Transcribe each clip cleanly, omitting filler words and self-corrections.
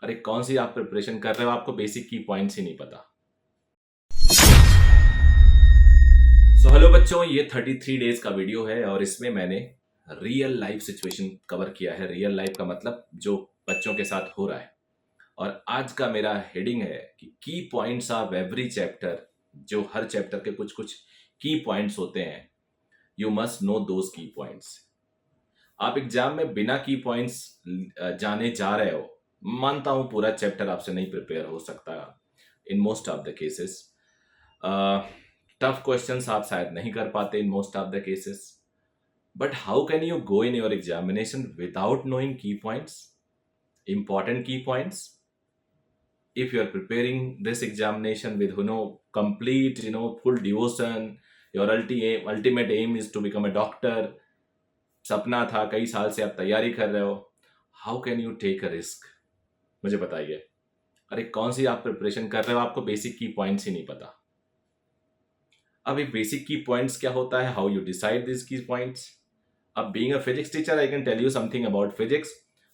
अरे कौन सी आप प्रिपरेशन कर रहे हो, आपको बेसिक की पॉइंट्स ही नहीं पता। सो हेलो बच्चों, ये 33 डेज का वीडियो है और इसमें मैंने रियल लाइफ सिचुएशन कवर किया है। रियल लाइफ का मतलब जो बच्चों के साथ हो रहा है। और आज का मेरा हेडिंग है कि की पॉइंट्स ऑफ एवरी चैप्टर। जो हर चैप्टर के कुछ कुछ की पॉइंट्स होते हैं, यू मस्ट नो दोज की पॉइंट्स। आप एग्जाम में बिना की पॉइंट्स जाने जा रहे हो, मानता हूं पूरा चैप्टर आपसे नहीं प्रिपेयर हो सकता in most of the cases. Tough questions आप शायद नहीं कर पाते in most of the cases, but how can you go in your examination without knowing की points, important key points? If you are preparing this examination with complete full devotion, your ultimate aim is to become a doctor, सपना था, कई साल से आप तैयारी कर रहे हो, how can you take a risk? मुझे बताइए। अरे कौन सी आप प्रिपरेशन कर रहे हो, आपको बेसिक की पॉइंट्स ही नहीं पता। अब ये बेसिक की पॉइंट्स क्या होता है, how you decide this key points. अब being a physics teacher I can tell you something about physics.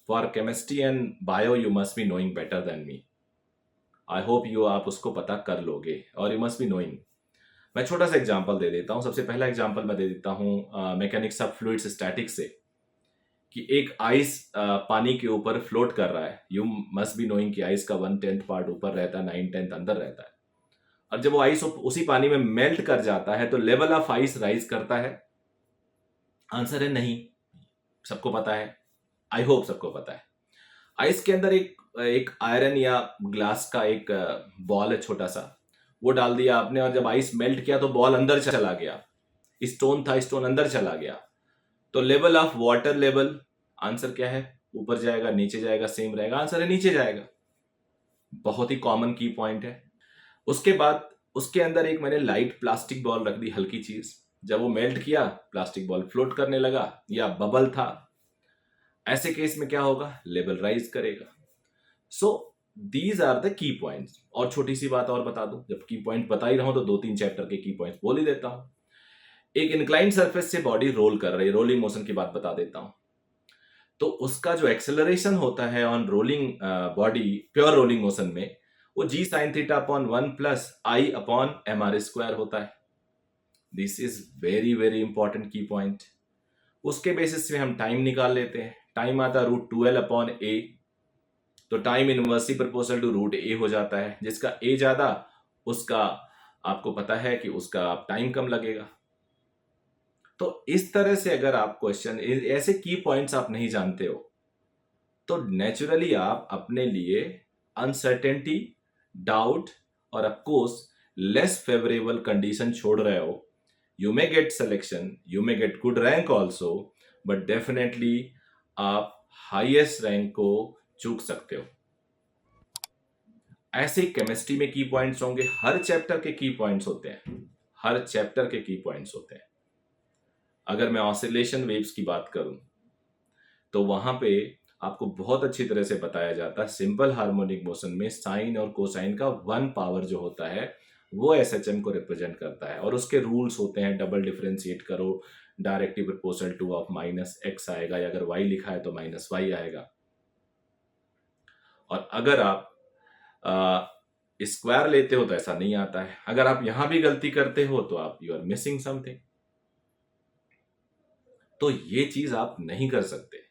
For chemistry and bio you must be knowing better than me. I hope आप उसको पता कर लोगे और यू मस्ट बी नोइंग। मैं छोटा सा एग्जांपल दे देता हूं। सबसे पहला एग्जांपल मैं दे देता हूं मैकेनिक्स ऑफ फ्लूइड्स स्टैटिक्स से, कि एक आइस पानी के ऊपर फ्लोट कर रहा है। यू मस्ट बी नोइंग कि आइस का 1/10 पार्ट ऊपर रहता है, 9/10 अंदर रहता है। और जब वो आइस उसी पानी में मेल्ट कर जाता है तो लेवल ऑफ आइस राइज करता है। आंसर है नहीं। सबको पता है, आई होप सबको पता है। आइस के अंदर एक आयरन या ग्लास का एक बॉल है छोटा सा, वो डाल दिया आपने, और जब आइस मेल्ट किया तो बॉल अंदर चला गया। स्टोन था, स्टोन अंदर चला गया, तो level of water level, answer क्या है? ऊपर जाएगा, नीचे जाएगा, सेम रहेगा? आंसर है नीचे जाएगा। बहुत ही कॉमन की पॉइंट है। उसके बाद उसके अंदर एक मैंने लाइट प्लास्टिक बॉल रख दी, हल्की चीज। जब वो मेल्ट किया, प्लास्टिक बॉल फ्लोट करने लगा, या बबल था। ऐसे केस में क्या होगा? लेवल राइज करेगा। So these are the key points. और छोटी सी बात और बता दूं, जब की पॉइंट बता ही रहा हूं तो 2-3 चैप्टर के की पॉइंट्स बोल ही देता हूं। एक इंक्लाइन सरफेस से बॉडी रोल कर रही है, रोलिंग मोशन की बात बता देता हूं। तो उसका जो एक्सेलरेशन होता है on rolling body, pure rolling motion में, वो जी साइन थीटा अपॉन 1 प्लस आई अपॉन एम आर स्क्वायर होता है। This is very very important की पॉइंट। उसके बेसिस पे हम टाइम निकाल लेते हैं। टाइम आता है √12 अपॉन ए, तो time inversely proportional to √a हो जाता है। जिसका a ज्यादा, उसका आपको पता है कि उसका टाइम कम लगेगा। तो इस तरह से अगर आप क्वेश्चन, ऐसे की पॉइंट्स आप नहीं जानते हो, तो नेचुरली आप अपने लिए अनसर्टेनिटी, डाउट और ऑफकोर्स लेस फेवरेबल कंडीशन छोड़ रहे हो। You may gate selection, you may get good rank also, but definitely आप हाईएस्ट रैंक को चूक सकते हो। ऐसे ही केमिस्ट्री में की पॉइंट्स होंगे, हर चैप्टर के की पॉइंट्स होते हैं, हर चैप्टर के की पॉइंट्स होते हैं। अगर मैं ऑसिलेशन वेव्स की बात करूं तो वहां पे आपको बहुत अच्छी तरह से बताया जाता है, सिंपल हार्मोनिक मोशन में साइन और कोसाइन का 1 पावर जो होता है वो एसएचएम को रिप्रेजेंट करता है, और उसके रूल्स होते हैं। डबल डिफरेंशिएट करो, directly proportional two of -x आएगा, या अगर y लिखा है तो -y आएगा। और अगर आप स्क्वायर लेते हो तो ऐसा नहीं आता है। अगर आप यहां भी गलती करते हो तो आप यू आर मिसिंग समथिंग। तो ये चीज आप नहीं कर सकते।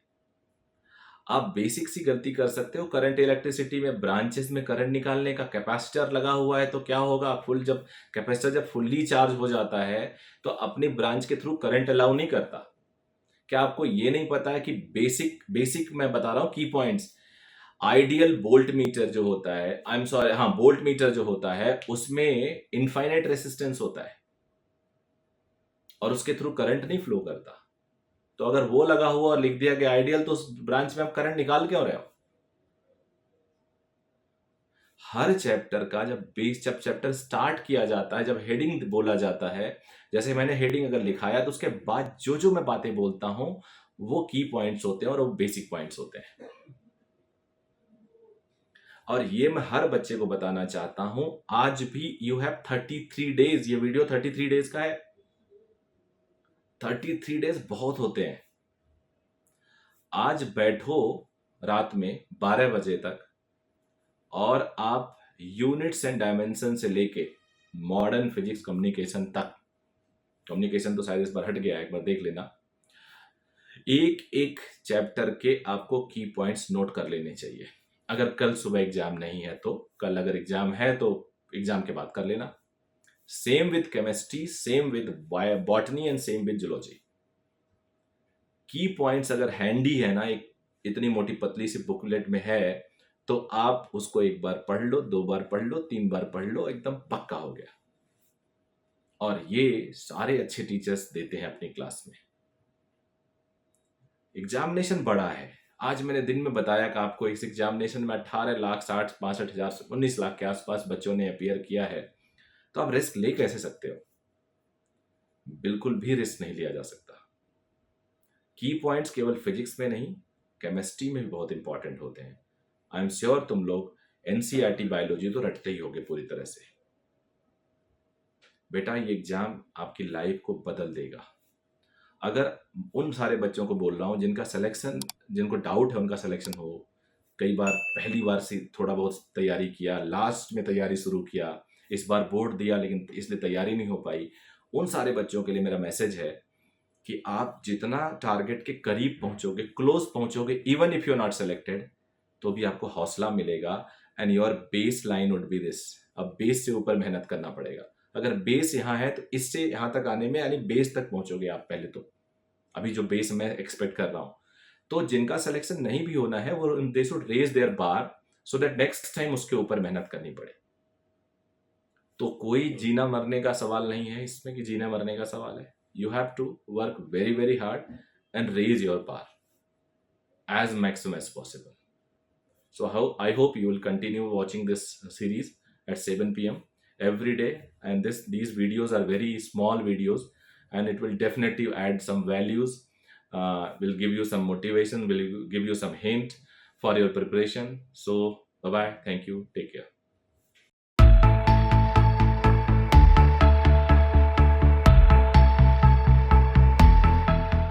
आप बेसिक सी गलती कर सकते हो। करंट इलेक्ट्रिसिटी में ब्रांचेस में करंट निकालने का कैपेसिटर लगा हुआ है तो क्या होगा, जब कैपेसिटर जब फुल्ली चार्ज हो जाता है तो अपनी ब्रांच के थ्रू करंट अलाउ नहीं करता। क्या आपको ये नहीं पता है कि बेसिक मैं बता रहा हूं की पॉइंट्स। आइडियल बोल्ट मीटर जो होता है, आई एम सॉरी, हाँ, बोल्ट मीटर जो होता है उसमें इनफाइनाइट रेसिस्टेंस होता है और उसके थ्रू करंट नहीं फ्लो करता। तो अगर वो लगा हुआ और लिख दिया गया आइडियल, तो उस ब्रांच में आप करंट निकाल क्यों रहे हो? हर चैप्टर का जब चैप्टर स्टार्ट किया जाता है, जब हेडिंग बोला जाता है, जैसे मैंने हेडिंग अगर लिखाया तो उसके बाद जो जो मैं बातें बोलता हूं वो की पॉइंट्स होते हैं और वो बेसिक पॉइंट्स होते हैं। और ये मैं हर बच्चे को बताना चाहता हूं। आज भी यू हैव 33 डेज। ये वीडियो 33 डेज का है। 33 डेज बहुत होते हैं। आज बैठो रात में 12 बजे तक, और आप यूनिट्स एंड डायमेंशन से लेके मॉडर्न फिजिक्स कम्युनिकेशन तक, कम्युनिकेशन तो शायद इस बार हट गया है, एक बार देख लेना, एक एक चैप्टर के आपको की पॉइंट्स नोट कर लेने चाहिए। अगर कल सुबह एग्जाम नहीं है तो कल, अगर एग्जाम है तो एग्जाम के बाद कर लेना। Same with chemistry, same with botany and same with zoology. की पॉइंट्स अगर हैंडी है ना, एक इतनी मोटी पतली सी बुकलेट में है, तो आप उसको एक बार पढ़ लो, 2 बार पढ़ लो, 3 बार पढ़ लो, एकदम पक्का हो गया। और ये सारे अच्छे टीचर्स देते हैं अपनी क्लास में। एग्जामिनेशन बड़ा है। आज मैंने दिन में बताया कि आपको इस एग्जामिनेशन में 18,60,65,000 19 लाख के आसपास बच्चों ने अपीयर किया है, तो आप रिस्क ले कैसे सकते हो? बिल्कुल भी रिस्क नहीं लिया जा सकता। की पॉइंट्स केवल फिजिक्स में नहीं, केमिस्ट्री में भी बहुत इंपॉर्टेंट होते हैं। आई एम श्योर तुम लोग एनसीईआरटी बायोलॉजी तो रटते ही होगे पूरी तरह से। बेटा, ये एग्जाम आपकी लाइफ को बदल देगा। अगर उन सारे बच्चों को बोल रहा हूँ जिनका सिलेक्शन, जिनको डाउट है उनका सिलेक्शन हो, कई बार पहली बार से थोड़ा बहुत तैयारी किया, लास्ट में तैयारी शुरू किया, इस बार बोर्ड दिया लेकिन इसलिए तैयारी नहीं हो पाई, उन सारे बच्चों के लिए मेरा मैसेज है कि आप जितना टारगेट के करीब पहुंचोगे, क्लोज पहुंचोगे, even if you are not selected, तो भी आपको हौसला मिलेगा। And your baseline would be this. अब बेस से ऊपर मेहनत करना पड़ेगा। अगर बेस यहाँ है तो इससे यहाँ तक आने में, यानी बेस तक पहुंचोगे आप पहले तो, अभी जो बेस मैं एक्सपेक्ट कर रहा हूँ। तो जिनका सिलेक्शन नहीं भी होना है, वो they should raise their bar so that next time उसके ऊपर मेहनत करनी पड़े। तो कोई जीना मरने का सवाल नहीं है इसमें कि जीना मरने का सवाल है। You have to work very very hard and raise your bar as maximum as possible. So I hope you will continue watching this series at 7 p.m. every day, and these videos are very small videos, and it will definitely add some values, will give you some motivation, will give you some hint for your preparation. So bye bye, thank you, take care.